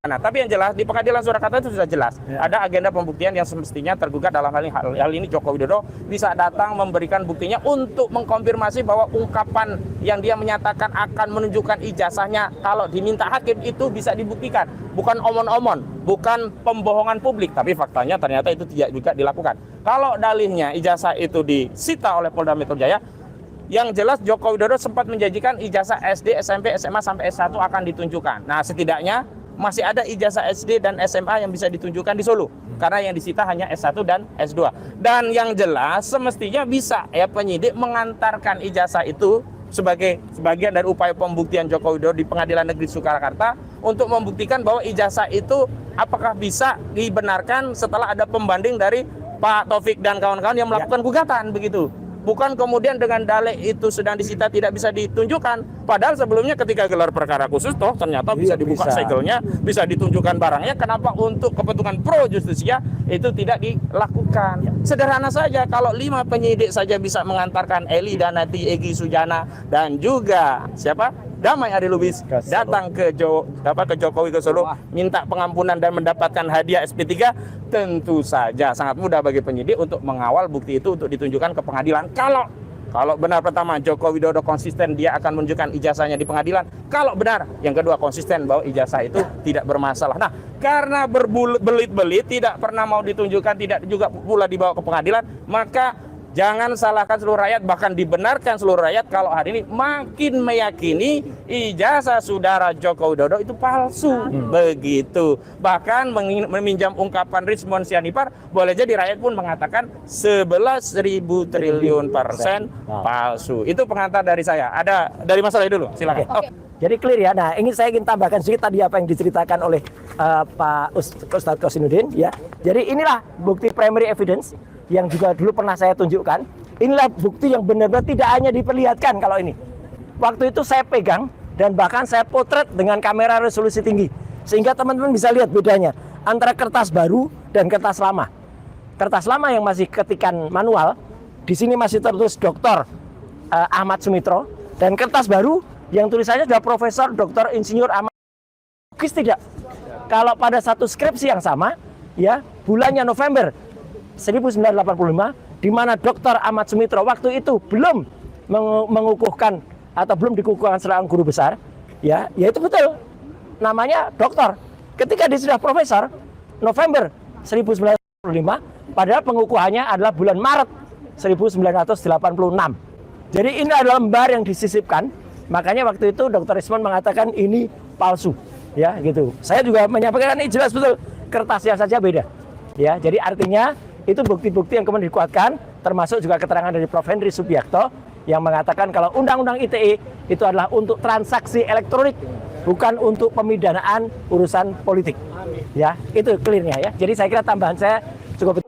Nah, tapi yang jelas di pengadilan Surakarta itu sudah jelas ada agenda pembuktian yang semestinya tergugat dalam hal ini Joko Widodo bisa datang memberikan buktinya untuk mengkonfirmasi bahwa ungkapan yang dia menyatakan akan menunjukkan ijazahnya kalau diminta hakim itu bisa dibuktikan, bukan omon-omon, bukan pembohongan publik, tapi faktanya ternyata itu tidak juga dilakukan. Kalau dalihnya ijazah itu disita oleh Polda Metro Jaya, yang jelas Joko Widodo sempat menjanjikan ijazah SD, SMP, SMA sampai S1 akan ditunjukkan. Nah, setidaknya masih ada ijazah SD dan SMA yang bisa ditunjukkan di Solo. Karena yang disita hanya S1 dan S2. Dan yang jelas semestinya bisa ya penyidik mengantarkan ijazah itu sebagai sebagian dari upaya pembuktian Joko Widodo di Pengadilan Negeri Surakarta untuk membuktikan bahwa ijazah itu apakah bisa dibenarkan setelah ada pembanding dari Pak Taufik dan kawan-kawan yang melakukan gugatan begitu. Bukan kemudian dengan dalih itu sedang disita tidak bisa ditunjukkan. Padahal sebelumnya ketika gelar perkara khusus toh ternyata bisa dibuka segelnya, bisa ditunjukkan barangnya. Kenapa untuk kepentingan pro justisia itu tidak dilakukan? Sederhana saja, kalau 5 penyidik saja bisa mengantarkan Eli Danati, Egy Sujana dan juga siapa? Damai Ari Lubis datang ke Jokowi ke Solo minta pengampunan dan mendapatkan hadiah SP3, tentu saja sangat mudah bagi penyidik untuk mengawal bukti itu untuk ditunjukkan ke pengadilan. Kalau benar pertama Joko Widodo konsisten dia akan menunjukkan ijazahnya di pengadilan. Kalau benar yang kedua konsisten bahwa ijazah itu tidak bermasalah. Nah, karena berbelit-belit tidak pernah mau ditunjukkan, tidak juga pula dibawa ke pengadilan, maka jangan salahkan seluruh rakyat, bahkan dibenarkan seluruh rakyat kalau hari ini makin meyakini ijazah saudara Joko Widodo itu palsu. Begitu. Bahkan meminjam ungkapan Rizmon Sianipar, boleh jadi rakyat pun mengatakan 11.000 triliun persen palsu. Itu pengantar dari saya. Ada dari Mas Ray dulu, silakan. Okay. Jadi clear ya. Nah, saya ingin tambahkan sedikit tadi apa yang diceritakan oleh Pak Ustadz Kosinudin ya. Jadi inilah bukti primary evidence yang juga dulu pernah saya tunjukkan. Inilah bukti yang benar-benar tidak hanya diperlihatkan kalau ini. Waktu itu saya pegang dan bahkan saya potret dengan kamera resolusi tinggi. Sehingga teman-teman bisa lihat bedanya antara kertas baru dan kertas lama. Kertas lama yang masih ketikan manual, di sini masih tertulis Dr. Ahmad Sumitro, dan kertas baru yang tulisannya sudah Profesor Dr. Insinyur Ahmad. Logis tidak? Kalau pada satu skripsi yang sama, ya bulannya November 1985, di mana Dr. Ahmad Sumitro waktu itu belum mengukuhkan atau belum dikukuhkan seorang guru besar, ya itu betul namanya doktor. Ketika dia sudah profesor November 1985, padahal pengukuhannya adalah bulan Maret 1986. Jadi ini adalah lembar yang disisipkan. Makanya waktu itu Dr. Rizmon mengatakan ini palsu, ya gitu. Saya juga menyampaikan ini jelas betul, kertasnya saja beda, ya. Jadi artinya itu bukti-bukti yang kemudian dikuatkan, termasuk juga keterangan dari Prof. Henry Subiakto yang mengatakan kalau Undang-Undang ITE itu adalah untuk transaksi elektronik, bukan untuk pemidanaan urusan politik. Ya, itu clear-nya ya. Jadi saya kira tambahan saya cukup.